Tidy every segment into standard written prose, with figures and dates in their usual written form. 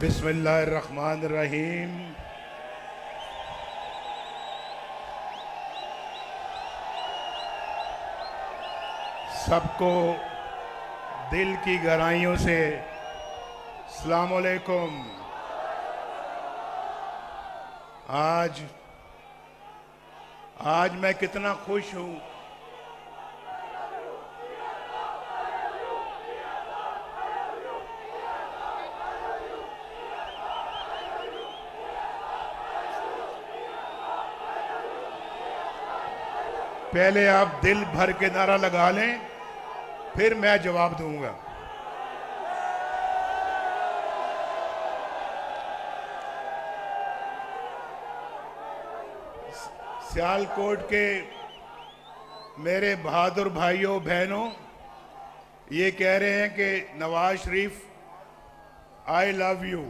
बिस्मिल्लाहिर्रहमानिर्रहीम। सबको दिल की गहराइयों से अस्सलाम वालेकुम। आज मैं कितना खुश हूँ। पहले आप दिल भर के नारा लगा लें, फिर मैं जवाब दूंगा। सियालकोट के मेरे बहादुर भाइयों बहनों ये कह रहे हैं कि Nawaz Sharif I love you.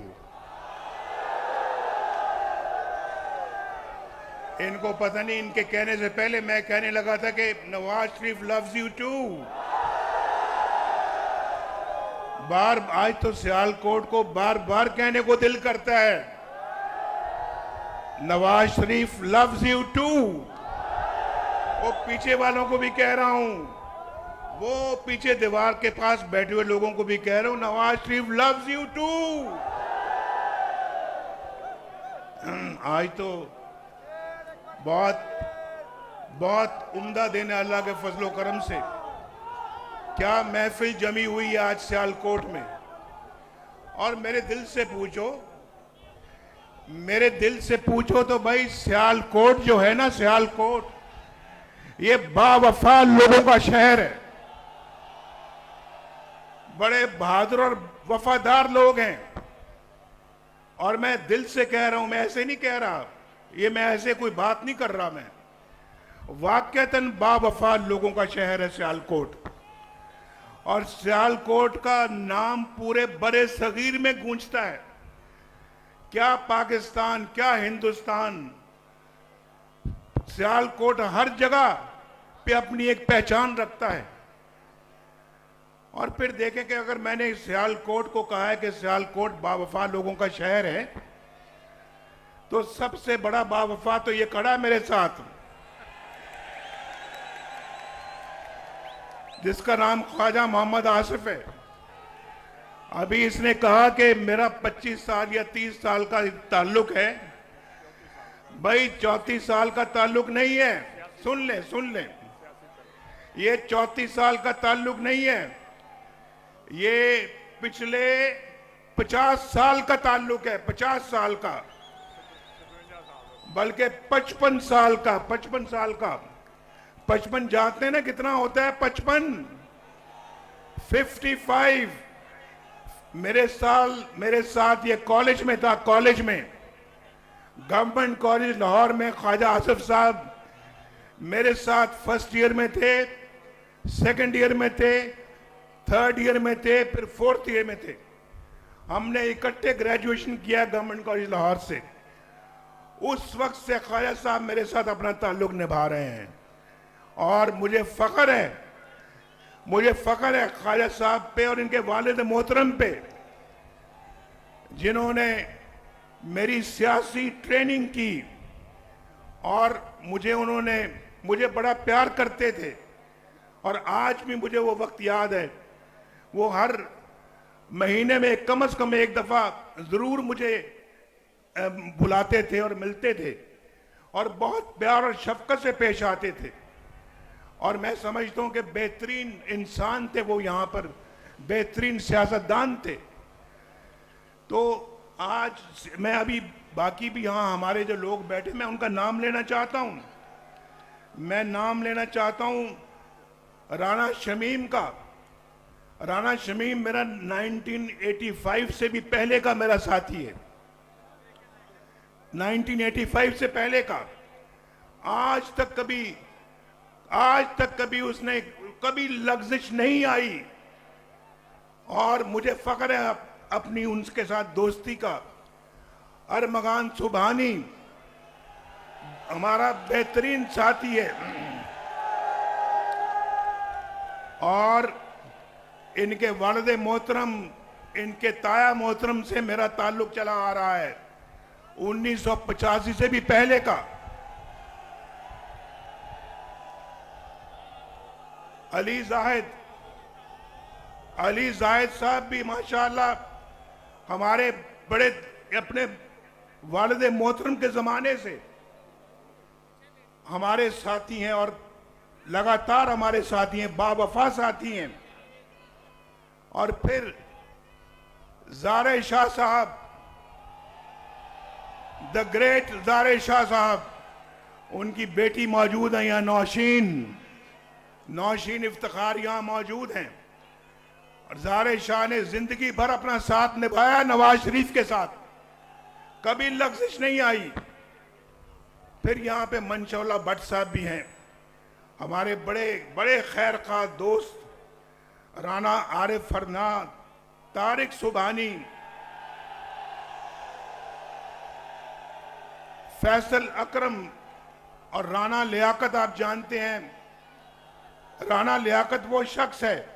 इनको पता नहीं, इनके कहने से पहले मैं कहने लगा था कि Nawaz Sharif loves you to. आज तो सियालकोट को बार बार कहने को दिल करता है, Nawaz Sharif loves you to. वो पीछे वालों को भी कह रहा हूं, वो पीछे दीवार के पास बैठे हुए लोगों को भी कह रहा हूं, Nawaz Sharif loves you to. आज तो बहुत उम्दा दिन है अल्लाह के फजलो करम से। क्या महफिल जमी हुई है आज सियालकोट में। और मेरे दिल से पूछो तो भाई, सियालकोट जो है ना, सियालकोट ये बावफा लोगों का शहर है। बड़े बहादुर और वफादार लोग हैं। और मैं दिल से कह रहा हूं, मैं ऐसे नहीं कह रहा, ये मैं ऐसे कोई बात नहीं कर रहा, मैं वाकईतन बावफा लोगों का शहर है सियालकोट। और सियालकोट का नाम पूरे बड़े सगीर में गूंजता है। क्या पाकिस्तान, क्या हिंदुस्तान, सियालकोट हर जगह पे अपनी एक पहचान रखता है। और फिर देखें कि अगर मैंने सियालकोट को कहा है कि सियालकोट बावफा लोगों का शहर है, तो सबसे बड़ा बावफा तो ये खड़ा है मेरे साथ, जिसका नाम ख्वाजा मोहम्मद आसिफ है। अभी इसने कहा कि मेरा 25 साल या 30 साल का ताल्लुक है। भाई 34 साल का ताल्लुक नहीं है, सुन ले, ये 34 साल का ताल्लुक नहीं है, ये पिछले 50 साल का ताल्लुक है, 50 साल का, बल्कि 55 साल का। 55 जानते हैं ना कितना होता है? 55 मेरे साथ ये कॉलेज में था, कॉलेज में, गवर्नमेंट कॉलेज लाहौर में ख्वाजा आसिफ साहब मेरे साथ फर्स्ट ईयर में थे, सेकंड ईयर में थे, थर्ड ईयर में थे, फिर फोर्थ ईयर में थे। हमने इकट्ठे ग्रेजुएशन किया गवर्नमेंट कॉलेज लाहौर से। उस वक्त से ख्वाजा साहब मेरे साथ अपना ताल्लुक निभा रहे हैं। और मुझे फख्र है ख्वाजा साहब पे और इनके वालिद मोहतरम पे, जिन्होंने मेरी सियासी ट्रेनिंग की। और मुझे बड़ा प्यार करते थे। और आज भी मुझे वो वक्त याद है। वो हर महीने में कम से कम एक दफा जरूर मुझे बुलाते थे और मिलते थे, और बहुत प्यार और शफकत से पेश आते थे। और मैं समझता हूं कि बेहतरीन इंसान थे वो, यहां पर बेहतरीन सियासतदान थे। तो आज मैं अभी बाकी भी यहां हमारे जो लोग बैठे, मैं उनका नाम लेना चाहता हूं। मैं नाम लेना चाहता हूं राना शमीम का। राना शमीम मेरा 1985 से भी पहले का मेरा साथी है, 1985 से पहले का। आज तक कभी उसने कभी लग्जिश नहीं आई। और मुझे फख्र है अपनी उनके साथ दोस्ती का। अरमगान सुबहानी हमारा बेहतरीन साथी है। और इनके वालिद मोहतरम इनके ताया मोहतरम से मेरा ताल्लुक चला आ रहा है 1985 से भी पहले का। अली जाहिद साहब भी माशाअल्लाह हमारे बड़े अपने वालिद मोहतरम के जमाने से हमारे साथी हैं और लगातार हमारे साथी हैं, बावफा साथी हैं। और फिर ज़ारे शाह साहब, द ग्रेट ज़ारे शाह साहब, उनकी बेटी मौजूद है यहाँ, नौशीन इफ्तिखार यहाँ मौजूद हैं। और ज़ारे शाह ने जिंदगी भर अपना साथ निभाया नवाज शरीफ के साथ, कभी लग़्ज़िश नहीं आई। फिर यहाँ पे मंशौला भट्ट साहब भी हैं, हमारे बड़े बड़े खैर खा दोस्त, राना आरिफ फरनाद, तारिक सुबहानी, फैसल अकरम और राना लियाकत। आप जानते हैं राना लियाकत वो शख्स है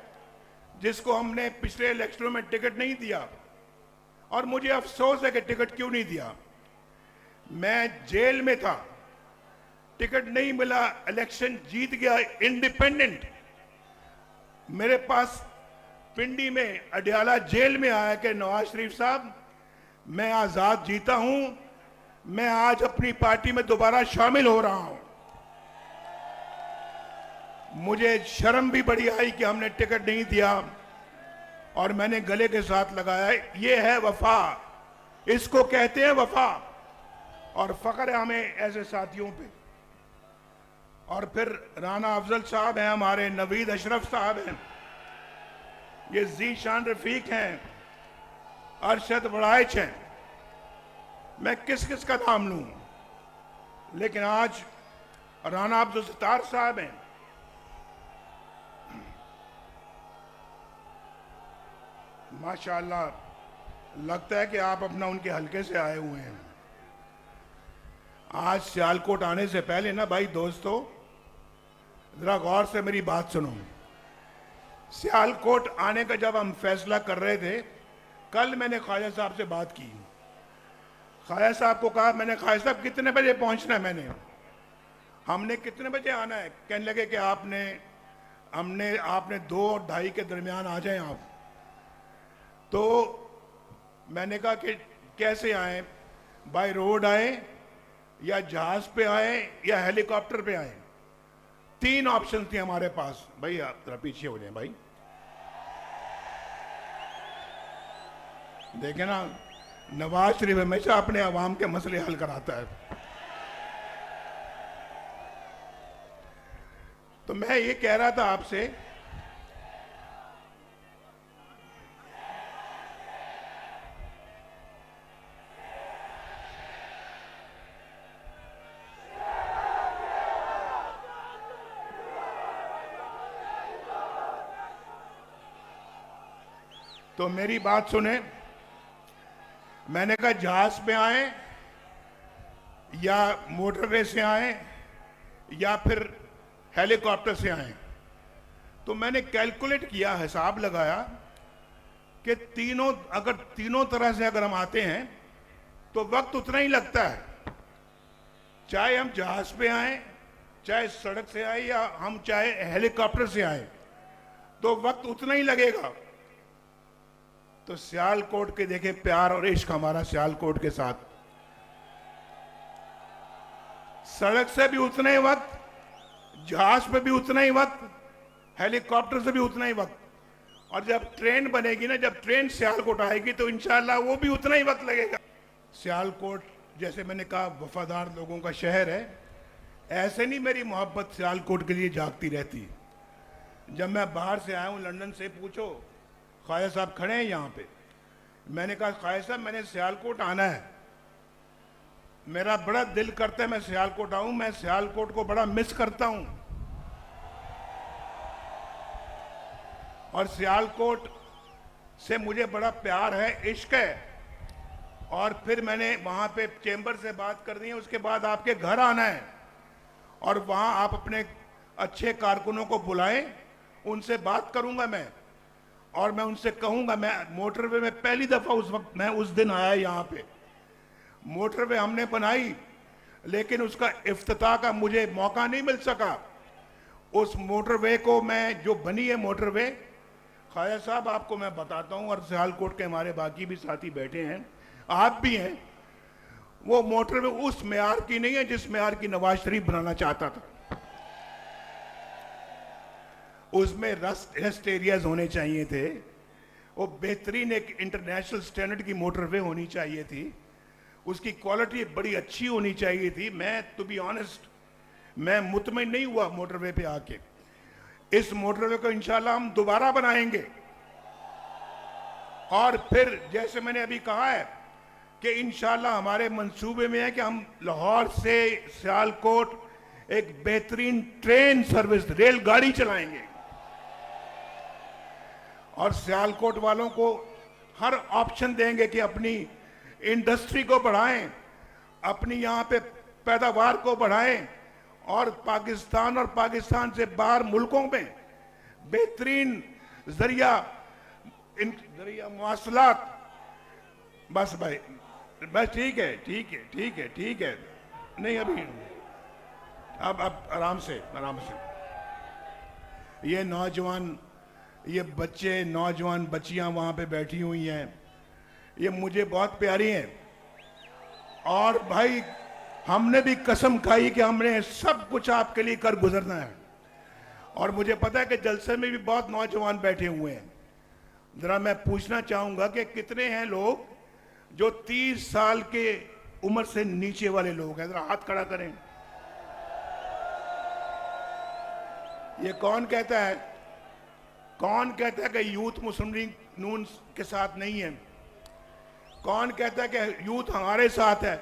जिसको हमने पिछले इलेक्शनों में टिकट नहीं दिया, और मुझे अफसोस है कि टिकट क्यों नहीं दिया। मैं जेल में था, टिकट नहीं मिला, इलेक्शन जीत गया इंडिपेंडेंट। मेरे पास पिंडी में अडयाला जेल में आया कि नवाज शरीफ साहब, मैं आजाद जीता हूं, मैं आज अपनी पार्टी में दोबारा शामिल हो रहा हूं। मुझे शर्म भी बड़ी आई कि हमने टिकट नहीं दिया, और मैंने गले के साथ लगाया। ये है वफा, इसको कहते हैं वफा, और फख्र है हमें ऐसे साथियों पे। और फिर राना अफजल साहब हैं हमारे, नवीद अशरफ साहब हैं, ये ज़ीशान रफीक हैं, अरशद वड़ाइच हैं। मैं किस किस का नाम लूं, लेकिन आज राना अब्दुल सत्तार साहब हैं, माशाअल्लाह लगता है कि आप अपना उनके हलके से आए हुए हैं। आज सियालकोट आने से पहले ना भाई दोस्तों, जरा गौर से मेरी बात सुनो। सियालकोट आने का जब हम फैसला कर रहे थे, कल मैंने ख्वाजा साहब से बात की। ख्वाजा साहब को कहा, मैंने ख्वाजा साहब कितने बजे पहुंचना है, हमने कितने बजे आना है? कहने लगे कि आपने 2 और 2:30 के दरमियान आ जाएं आप। तो मैंने कहा कि कैसे आए, बाय रोड आए या जहाज पे आए या हेलीकॉप्टर पे आए? 3 ऑप्शन थे हमारे पास। भाई आप जरा पीछे हो जाए भाई, देखे ना, नवाज शरीफ हमेशा अपने अवाम के मसले हल कराता है। तो मैं ये कह रहा था आपसे, तो मेरी बात सुने। मैंने कहा जहाज पे आए या मोटरवे से आए या फिर हेलीकॉप्टर से आए। तो मैंने कैलकुलेट किया, हिसाब लगाया कि अगर तीनों तरह से अगर हम आते हैं तो वक्त उतना ही लगता है। चाहे हम जहाज पे आए, चाहे सड़क से आए, या हम चाहे हेलीकॉप्टर से आए, तो वक्त उतना ही लगेगा। तो सियालकोट के देखे प्यार और इश्क हमारा सियालकोट के साथ। सड़क से भी उतना ही वक्त, जहाज पे भी उतना ही वक्त, हेलीकॉप्टर से भी उतना ही वक्त, और जब ट्रेन बनेगी ना, जब ट्रेन सियालकोट आएगी तो इंशाल्लाह वो भी उतना ही वक्त लगेगा। सियालकोट जैसे मैंने कहा वफादार लोगों का शहर है, ऐसे नहीं मेरी मोहब्बत सियालकोट के लिए जागती रहती। जब मैं बाहर से आया हूँ लंदन से, पूछो, ख्वाजा साहब खड़े हैं यहाँ पे, मैंने कहा ख्वाजा साहब मैंने सियालकोट आना है, मेरा बड़ा दिल करता है मैं सियालकोट आऊं, मैं सियालकोट को बड़ा मिस करता हूं। और सियालकोट से मुझे बड़ा प्यार है, इश्क है। और फिर मैंने वहां पे चेंबर से बात कर दी है, उसके बाद आपके घर आना है और वहां आप अपने अच्छे कारकुनों को बुलाएं, उनसे बात करूंगा मैं। और मैं उनसे कहूंगा, मैं मोटरवे में पहली दफा उस वक्त मैं उस दिन आया यहाँ पे, मोटरवे हमने बनाई लेकिन उसका इफ्तिताह का मुझे मौका नहीं मिल सका। उस मोटरवे को मैं, जो बनी है मोटरवे, ख्वाजा साहब आपको मैं बताता हूं, और सियालकोट के हमारे बाकी भी साथी बैठे हैं, आप भी हैं, वो मोटरवे उस मेयार की नहीं है जिस मेयार की नवाज शरीफ बनाना चाहता था। उसमें रेस्ट एरियाज होने चाहिए थे, वो बेहतरीन एक इंटरनेशनल स्टैंडर्ड की मोटरवे होनी चाहिए थी, उसकी क्वालिटी बड़ी अच्छी होनी चाहिए थी। मैं टू बी ऑनेस्ट, मैं मुतमईन नहीं हुआ मोटरवे पे आके। इस मोटरवे को इंशाल्लाह हम दोबारा बनाएंगे, और फिर जैसे मैंने अभी कहा है कि इंशाल्लाह हमारे मंसूबे में है कि हम लाहौर से सियालकोट एक बेहतरीन ट्रेन सर्विस, रेलगाड़ी चलाएंगे, और सियालकोट वालों को हर ऑप्शन देंगे कि अपनी इंडस्ट्री को बढ़ाएं, अपनी यहाँ पे पैदावार को बढ़ाएं, और पाकिस्तान और पाकिस्तान से बाहर मुल्कों में बेहतरीन जरिया मवासलात। बस भाई, बस ठीक है, ठीक है, ठीक है, ठीक है, नहीं अभी अब आराम से, आराम से। ये नौजवान, ये बच्चे, नौजवान बच्चियां वहां पे बैठी हुई हैं, ये मुझे बहुत प्यारी हैं, और भाई हमने भी कसम खाई कि हमने सब कुछ आपके लिए कर गुजरना है। और मुझे पता है कि जलसे में भी बहुत नौजवान बैठे हुए हैं। जरा मैं पूछना चाहूंगा कि कितने हैं लोग जो 30 साल के उम्र से नीचे वाले लोग हैं? जरा हाथ खड़ा करें। ये कौन कहता है, कौन कहता है कि यूथ मुस्लिम लीग नून के साथ नहीं है? कौन कहता है कि यूथ हमारे साथ है?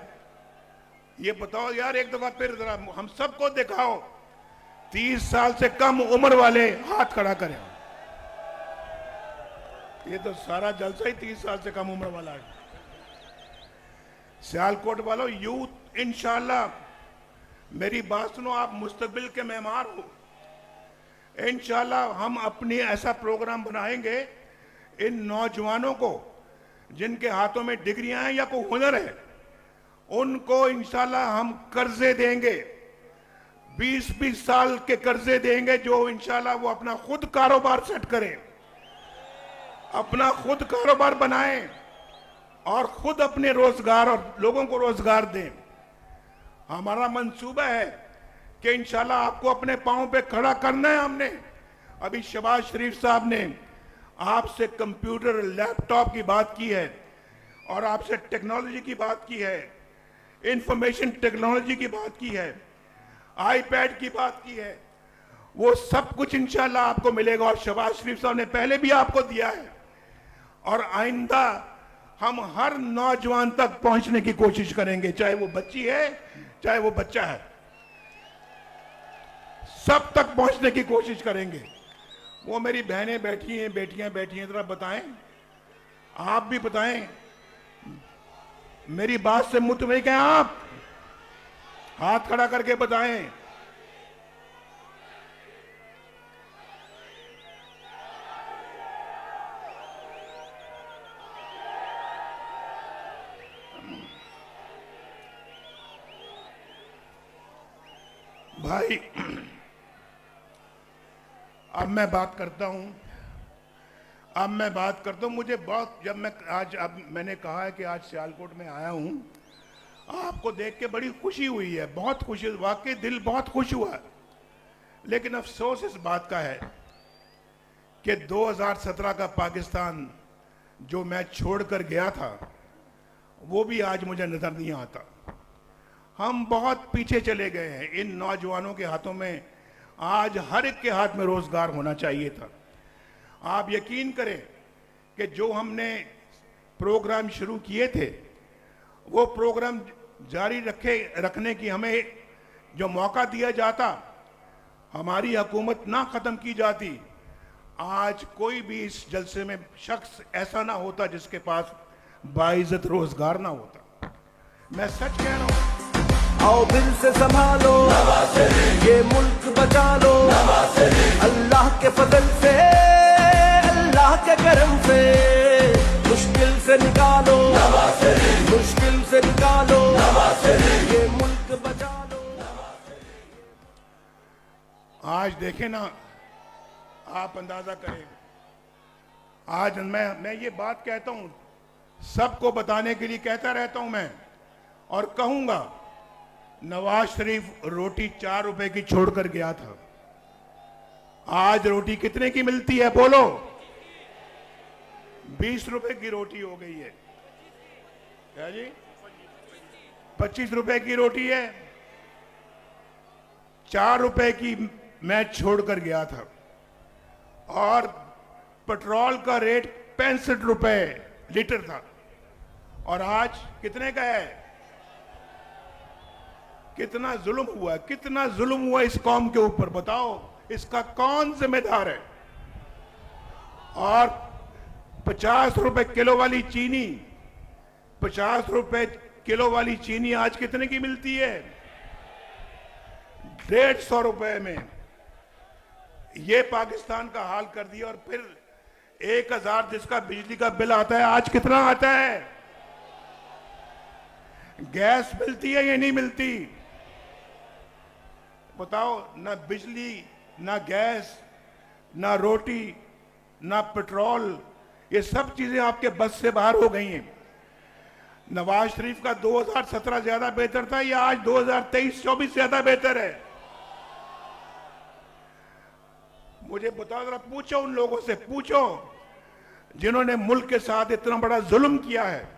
ये बताओ यार, एक दफा फिर जरा हम सबको दिखाओ। 30 साल से कम उम्र वाले हाथ खड़ा करें। ये तो सारा जलसा ही 30 साल से कम उम्र वाला है। सियालकोट वालों, यूथ इंशाल्लाह, मेरी बात सुनो, आप मुस्तकबिल के मेहमान हो। इंशाल्लाह हम अपनी ऐसा प्रोग्राम बनाएंगे, इन नौजवानों को जिनके हाथों में डिग्रियां हैं या कोई हुनर है, उनको इंशाल्लाह हम कर्जे देंगे, 20-20 साल के कर्जे देंगे, जो इंशाल्लाह वो अपना खुद कारोबार सेट करें, अपना खुद कारोबार बनाएं, और खुद अपने रोजगार और लोगों को रोजगार दें। हमारा मंसूबा है कि इंशाल्लाह आपको अपने पांव पे खड़ा करना है। हमने अभी शहबाज शरीफ साहब ने आपसे कंप्यूटर, लैपटॉप की बात की है, और आपसे टेक्नोलॉजी की बात की है, इंफॉर्मेशन टेक्नोलॉजी की बात की है, आईपैड की बात की है। वो सब कुछ इंशाल्लाह आपको मिलेगा, और शहबाज शरीफ साहब ने पहले भी आपको दिया है, और आइंदा हम हर नौजवान तक पहुंचने की कोशिश करेंगे, चाहे वो बच्ची है चाहे वो बच्चा है, सब तक पहुंचने की कोशिश करेंगे। वो मेरी बहनें बैठी हैं, बेटियां बैठी हैं, जरा बताएं, आप भी बताएं, मेरी बात से मुतमईन हैं आप? हाथ खड़ा करके बताएं। भाई अब मैं बात करता हूं, मुझे बहुत, जब मैं आज, अब मैंने कहा है कि आज सियालकोट में आया हूं, आपको देख के बड़ी खुशी हुई है, बहुत खुशी, वाकई दिल बहुत खुश हुआ। लेकिन अफसोस इस बात का है कि 2017 का पाकिस्तान जो मैं छोड़कर गया था, वो भी आज मुझे नजर नहीं आता। हम बहुत पीछे चले गए हैं। इन नौजवानों के हाथों में आज हर एक के हाथ में रोजगार होना चाहिए था। आप यकीन करें कि जो हमने प्रोग्राम शुरू किए थे, वो प्रोग्राम जारी रखने की हमें जो मौका दिया जाता, हमारी हुकूमत ना खत्म की जाती, आज कोई भी इस जलसे में शख्स ऐसा ना होता जिसके पास बाइज्जत रोजगार ना होता। मैं सच कह रहा हूं। आओ दिल से संभालो, ये मुल्क बचा लो, अल्लाह के फजल से, अल्लाह अल्लाह के करम से मुश्किल से निकालो, मुश्किल से निकालो, ये मुल्क बचा लो। आज देखें ना, आप अंदाजा करें, आज मैं ये बात कहता हूं, सबको बताने के लिए कहता रहता हूं मैं, और कहूंगा, नवाज शरीफ रोटी 4 रुपए की छोड़कर गया था। आज रोटी कितने की मिलती है बोलो? 20 रुपए की रोटी हो गई है। क्या जी? 25 रुपए की रोटी है। 4 रुपए की मैं छोड़कर गया था, और पेट्रोल का रेट 65 रुपए लीटर था, और आज कितने का है? कितना जुल्म हुआ है, कितना जुल्म हुआ इस कौम के ऊपर, बताओ इसका कौन जिम्मेदार है? और 50 रुपए किलो वाली चीनी, 50 रुपए किलो वाली चीनी आज कितने की मिलती है? 150 रुपए में। ये पाकिस्तान का हाल कर दिया। और फिर 1000 जिसका बिजली का बिल आता है, आज कितना आता है? गैस मिलती है या नहीं मिलती? बताओ, ना बिजली, ना गैस, ना रोटी, ना पेट्रोल, ये सब चीजें आपके बस से बाहर हो गई हैं। नवाज शरीफ का 2017 ज्यादा बेहतर था या आज 2023-24 ज्यादा बेहतर है? मुझे बताओ, जरा पूछो उन लोगों से, पूछो जिन्होंने मुल्क के साथ इतना बड़ा जुल्म किया है।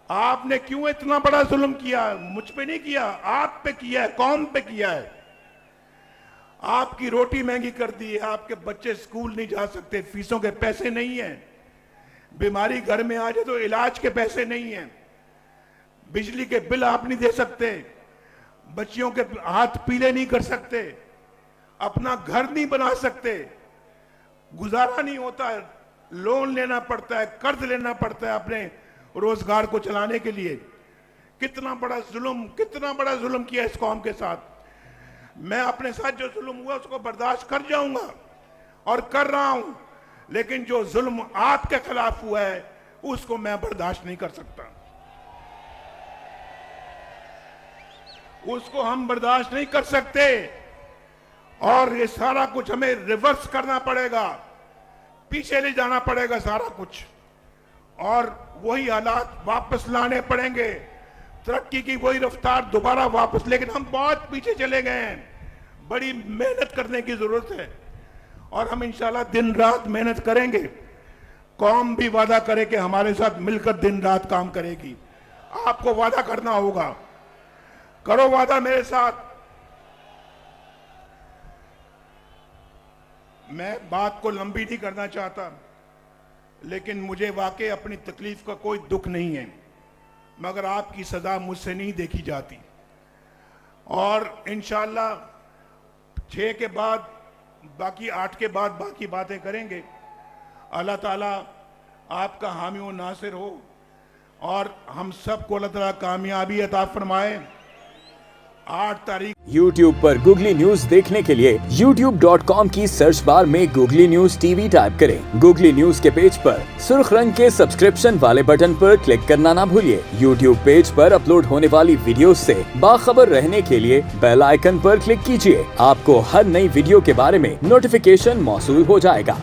आपने क्यों इतना बड़ा जुल्म किया? मुझ पे नहीं किया, आप पे किया है, कौम पे किया है। आपकी रोटी महंगी कर दी है, आपके बच्चे स्कूल नहीं जा सकते, फीसों के पैसे नहीं हैं, बीमारी घर में आ जाए तो इलाज के पैसे नहीं हैं, बिजली के बिल आप नहीं दे सकते, बच्चियों के हाथ पीले नहीं कर सकते, अपना घर नहीं बना सकते, गुजारा नहीं होता है, लोन लेना पड़ता है, कर्ज लेना पड़ता है अपने रोजगार को चलाने के लिए। कितना बड़ा जुल्म किया इस कौम के साथ। मैं अपने साथ जो जुल्म हुआ उसको बर्दाश्त कर जाऊंगा और कर रहा हूं, लेकिन जो जुल्म आपके खिलाफ हुआ है उसको मैं बर्दाश्त नहीं कर सकता। उसको हम बर्दाश्त नहीं कर सकते, और ये सारा कुछ हमें रिवर्स करना पड़ेगा, पीछे ले जाना पड़ेगा सारा कुछ, और वही हालात वापस लाने पड़ेंगे, तरक्की की वही रफ्तार दोबारा वापस। लेकिन हम बहुत पीछे चले गए हैं, बड़ी मेहनत करने की जरूरत है, और हम इंशाल्लाह दिन रात मेहनत करेंगे। कौम भी वादा करे कि हमारे साथ मिलकर दिन रात काम करेगी। आपको वादा करना होगा, करो वादा मेरे साथ। मैं बात को लंबी नहीं करना चाहता, लेकिन मुझे वाकई अपनी तकलीफ का कोई दुख नहीं है, मगर आपकी सजा मुझसे नहीं देखी जाती। और इंशाल्लाह 6 के बाद बाकी 8 के बाद बाकी बातें करेंगे। अल्लाह ताला आपका हामी व नासिर हो, और हम सबको अल्लाह ताला कामयाबी अता फरमाए। 8 तारीख YouTube पर गूगली न्यूज देखने के लिए youtube.com की सर्च बार में गूगली न्यूज टीवी टाइप करें। गूगली न्यूज के पेज पर सुर्ख रंग के सब्सक्रिप्शन वाले बटन पर क्लिक करना ना भूलिए। YouTube पेज पर अपलोड होने वाली वीडियो से बाखबर रहने के लिए बेल आइकन पर क्लिक कीजिए। आपको हर नई वीडियो के बारे में नोटिफिकेशन मौसूल हो जाएगा।